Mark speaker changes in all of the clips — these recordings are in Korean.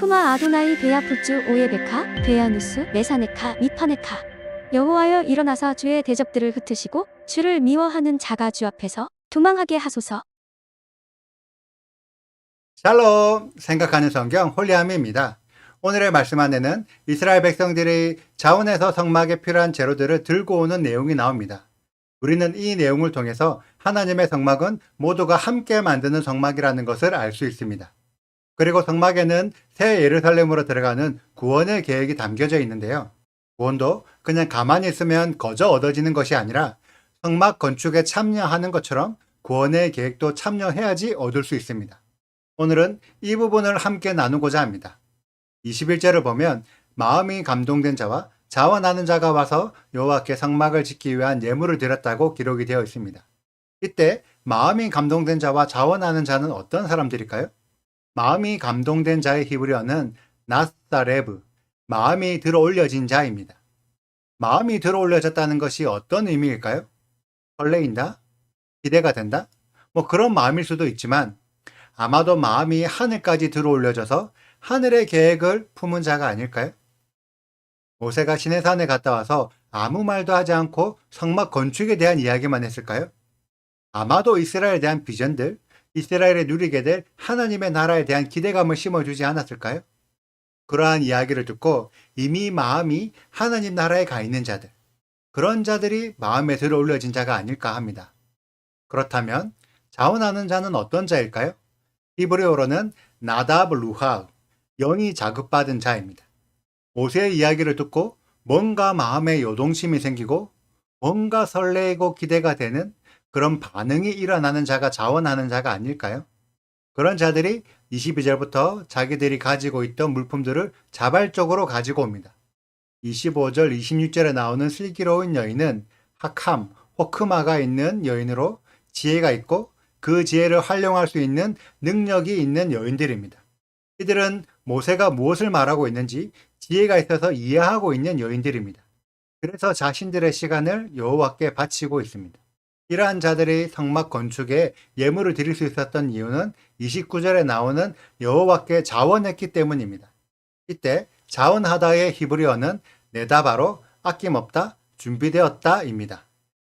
Speaker 1: 슈마 아도나이 베야푸츠 오예베카 베야누스 메사네카 미파네카. 여호와여 일어나사 주의 대적들을 흩으시고 주를 미워하는 자가 주 앞에서 도망하게 하소서.
Speaker 2: 샬롬! 생각하는 성경 홀리함입니다. 오늘의 말씀 안에는 이스라엘 백성들이 자원에서 성막에 필요한 재료들을 들고 오는 내용이 나옵니다. 우리는 이 내용을 통해서 하나님의 성막은 모두가 함께 만드는 성막이라는 것을 알 수 있습니다. 그리고 성막에는 새 예루살렘으로 들어가는 구원의 계획이 담겨져 있는데요. 구원도 그냥 가만히 있으면 거저 얻어지는 것이 아니라 성막 건축에 참여하는 것처럼 구원의 계획도 참여해야지 얻을 수 있습니다. 오늘은 이 부분을 함께 나누고자 합니다. 21절을 보면 마음이 감동된 자와 자원하는 자가 와서 여호와께 성막을 짓기 위한 예물을 드렸다고 기록이 되어 있습니다. 이때 마음이 감동된 자와 자원하는 자는 어떤 사람들일까요? 마음이 감동된 자의 히브리어는 나사레브, 마음이 들어올려진 자입니다. 마음이 들어올려졌다는 것이 어떤 의미일까요? 설레인다? 기대가 된다? 그런 마음일 수도 있지만 아마도 마음이 하늘까지 들어올려져서 하늘의 계획을 품은 자가 아닐까요? 모세가 시내산에 갔다 와서 아무 말도 하지 않고 성막 건축에 대한 이야기만 했을까요? 아마도 이스라엘에 대한 비전들, 이스라엘에 누리게 될 하나님의 나라에 대한 기대감을 심어주지 않았을까요? 그러한 이야기를 듣고 이미 마음이 하나님 나라에 가 있는 자들, 그런 자들이 마음에 들어올려진 자가 아닐까 합니다. 그렇다면 자원하는 자는 어떤 자일까요? 히브리어로는 나답 루하, 영이 자급받은 자입니다. 모세의 이야기를 듣고 뭔가 마음에 요동심이 생기고 뭔가 설레고 기대가 되는 그런 반응이 일어나는 자가 자원하는 자가 아닐까요? 그런 자들이 22절부터 자기들이 가지고 있던 물품들을 자발적으로 가지고 옵니다. 25절, 26절에 나오는 슬기로운 여인은 하캄, 호크마가 있는 여인으로 지혜가 있고 그 지혜를 활용할 수 있는 능력이 있는 여인들입니다. 이들은 모세가 무엇을 말하고 있는지 지혜가 있어서 이해하고 있는 여인들입니다. 그래서 자신들의 시간을 여호와께 바치고 있습니다. 이러한 자들이 성막 건축에 예물을 드릴 수 있었던 이유는 29절에 나오는 여호와께 자원했기 때문입니다. 이때 자원하다의 히브리어는 네다바로 아낌없다, 준비되었다입니다.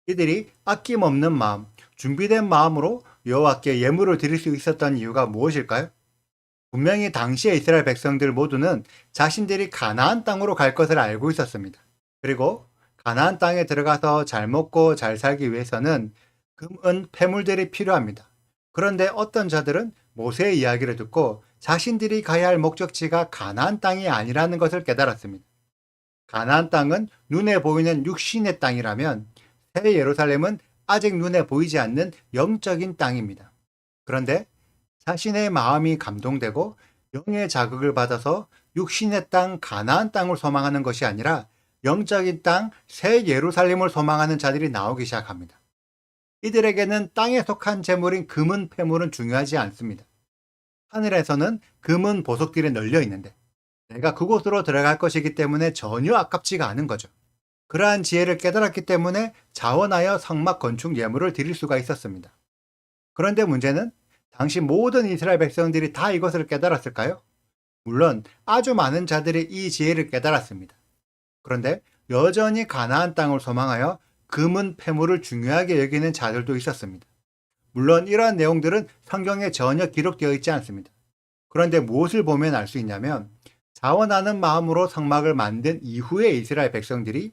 Speaker 2: 이들이 아낌없는 마음, 준비된 마음으로 여호와께 예물을 드릴 수 있었던 이유가 무엇일까요? 분명히 당시의 이스라엘 백성들 모두는 자신들이 가나안 땅으로 갈 것을 알고 있었습니다. 그리고 가나안 땅에 들어가서 잘 먹고 잘 살기 위해서는 금, 은, 폐물들이 필요합니다. 그런데 어떤 자들은 모세의 이야기를 듣고 자신들이 가야 할 목적지가 가나안 땅이 아니라는 것을 깨달았습니다. 가나안 땅은 눈에 보이는 육신의 땅이라면 새 예루살렘은 아직 눈에 보이지 않는 영적인 땅입니다. 그런데 자신의 마음이 감동되고 영의 자극을 받아서 육신의 땅 가나안 땅을 소망하는 것이 아니라 영적인 땅 새 예루살렘을 소망하는 자들이 나오기 시작합니다. 이들에게는 땅에 속한 재물인 금은 폐물은 중요하지 않습니다. 하늘에서는 금은 보석들이 널려 있는데 내가 그곳으로 들어갈 것이기 때문에 전혀 아깝지가 않은 거죠. 그러한 지혜를 깨달았기 때문에 자원하여 성막 건축 예물을 드릴 수가 있었습니다. 그런데 문제는 당시 모든 이스라엘 백성들이 다 이것을 깨달았을까요? 물론 아주 많은 자들이 이 지혜를 깨달았습니다. 그런데 여전히 가나안 땅을 소망하여 금은 폐물을 중요하게 여기는 자들도 있었습니다. 물론 이러한 내용들은 성경에 전혀 기록되어 있지 않습니다. 그런데 무엇을 보면 알 수 있냐면 자원하는 마음으로 성막을 만든 이후의 이스라엘 백성들이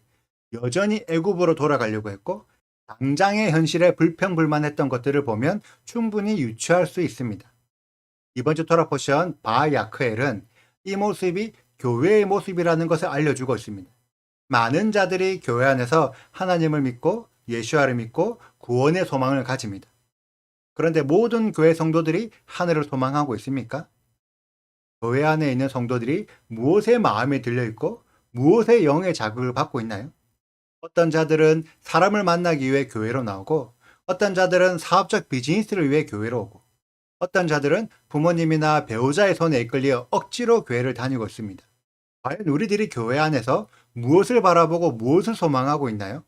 Speaker 2: 여전히 애굽으로 돌아가려고 했고 당장의 현실에 불평불만했던 것들을 보면 충분히 유추할 수 있습니다. 이번 주 토라 포션 바야크엘은 이 모습이 교회의 모습이라는 것을 알려주고 있습니다. 많은 자들이 교회 안에서 하나님을 믿고 예수아를 믿고 구원의 소망을 가집니다. 그런데 모든 교회 성도들이 하늘을 소망하고 있습니까? 교회 안에 있는 성도들이 무엇에 마음에 들려 있고 무엇에 영의 자극을 받고 있나요? 어떤 자들은 사람을 만나기 위해 교회로 나오고 어떤 자들은 사업적 비즈니스를 위해 교회로 오고 어떤 자들은 부모님이나 배우자의 손에 이끌려 억지로 교회를 다니고 있습니다. 과연 우리들이 교회 안에서 무엇을 바라보고 무엇을 소망하고 있나요?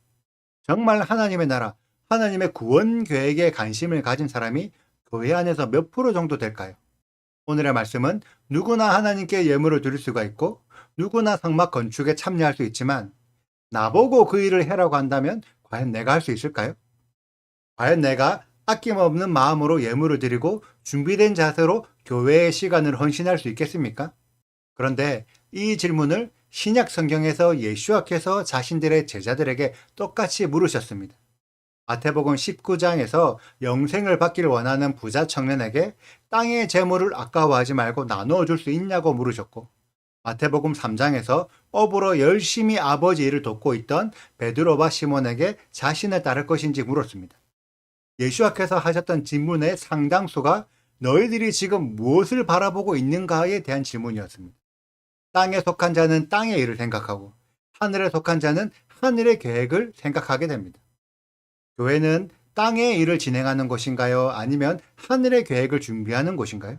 Speaker 2: 정말 하나님의 나라, 하나님의 구원 계획에 관심을 가진 사람이 교회 안에서 몇 프로 정도 될까요? 오늘의 말씀은 누구나 하나님께 예물을 드릴 수가 있고 누구나 성막 건축에 참여할 수 있지만 나보고 그 일을 해라고 한다면 과연 내가 할 수 있을까요? 과연 내가 아낌없는 마음으로 예물을 드리고 준비된 자세로 교회의 시간을 헌신할 수 있겠습니까? 그런데 이 질문을 신약 성경에서 예수와께서 자신들의 제자들에게 똑같이 물으셨습니다. 마태복음 19장에서 영생을 받기를 원하는 부자 청년에게 땅의 재물을 아까워하지 말고 나누어 줄 수 있냐고 물으셨고, 마태복음 3장에서 업으로 열심히 아버지 일을 돕고 있던 베드로와 시몬에게 자신을 따를 것인지 물었습니다. 예수와께서 하셨던 질문의 상당수가 너희들이 지금 무엇을 바라보고 있는가에 대한 질문이었습니다. 땅에 속한 자는 땅의 일을 생각하고 하늘에 속한 자는 하늘의 계획을 생각하게 됩니다. 교회는 땅의 일을 진행하는 곳인가요? 아니면 하늘의 계획을 준비하는 곳인가요?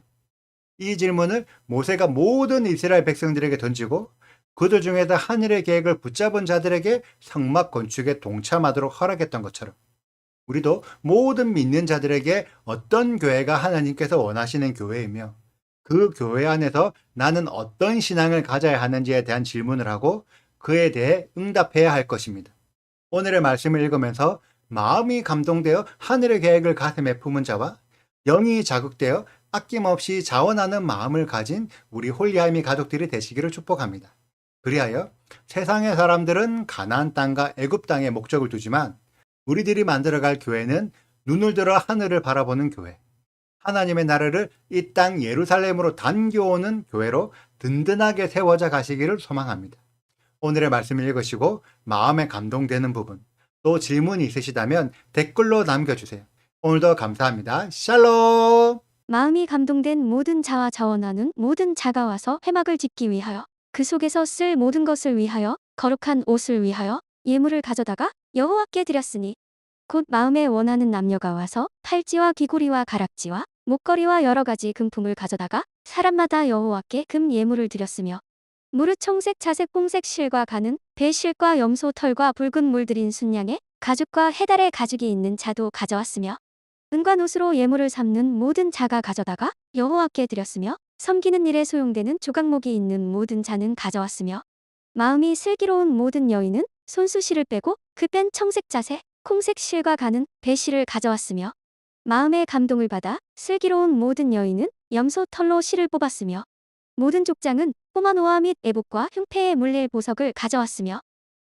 Speaker 2: 이 질문을 모세가 모든 이스라엘 백성들에게 던지고 그들 중에서 하늘의 계획을 붙잡은 자들에게 성막 건축에 동참하도록 허락했던 것처럼 우리도 모든 믿는 자들에게 어떤 교회가 하나님께서 원하시는 교회이며 그 교회 안에서 나는 어떤 신앙을 가져야 하는지에 대한 질문을 하고 그에 대해 응답해야 할 것입니다. 오늘의 말씀을 읽으면서 마음이 감동되어 하늘의 계획을 가슴에 품은 자와 영이 자극되어 아낌없이 자원하는 마음을 가진 우리 홀리하이미 가족들이 되시기를 축복합니다. 그리하여 세상의 사람들은 가나안 땅과 애굽 땅에 목적을 두지만 우리들이 만들어갈 교회는 눈을 들어 하늘을 바라보는 교회, 하나님의 나라를 이 땅 예루살렘으로 단겨오는 교회로 든든하게 세워져 가시기를 소망합니다. 오늘의 말씀을 읽으시고 마음에 감동되는 부분, 또 질문이 있으시다면 댓글로 남겨주세요. 오늘도 감사합니다. 샬롬!
Speaker 1: 마음이 감동된 모든 자와 자원하는 모든 자가 와서 회막을 짓기 위하여 그 속에서 쓸 모든 것을 위하여 거룩한 옷을 위하여 예물을 가져다가 여호와께 드렸으니 곧 마음에 원하는 남녀가 와서 팔찌와 귀고리와 가락지와 목걸이와 여러 가지 금품을 가져다가 사람마다 여호와께 금 예물을 드렸으며 무릇 청색 자색 홍색 실과 가는 배실과 염소 털과 붉은 물들인 순양의 가죽과 해달의 가죽이 있는 자도 가져왔으며 은과 노스로 예물을 삼는 모든 자가 가져다가 여호와께 드렸으며 섬기는 일에 소용되는 조각목이 있는 모든 자는 가져왔으며 마음이 슬기로운 모든 여인은 손수실을 빼고 그 뺀 청색 자색 콩색 실과 가는 배실을 가져왔으며 마음의 감동을 받아 슬기로운 모든 여인은 염소 털로 실을 뽑았으며 모든 족장은 포마노아 및 애복과 흉패의 물릴 보석을 가져왔으며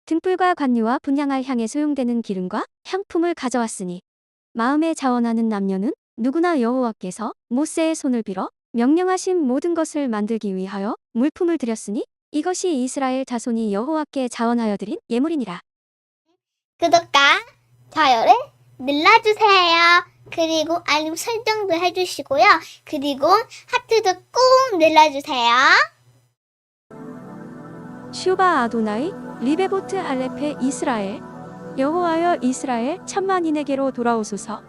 Speaker 1: 등불과 관유와 분향할 향에 소용되는 기름과 향품을 가져왔으니 마음에 자원하는 남녀는 누구나 여호와께서 모세의 손을 빌어 명령하신 모든 것을 만들기 위하여 물품을 드렸으니 이것이 이스라엘 자손이 여호와께 자원하여 드린 예물이니라.
Speaker 3: 구독과 좋아요를 눌러주세요. 그리고 알림 설정도 해주시고요. 그리고 하트도 꼭 눌러주세요.
Speaker 1: 슈바 아도나이 리베보트 알레페 이스라엘 여호와여 이스라엘 천만인에게로 돌아오소서.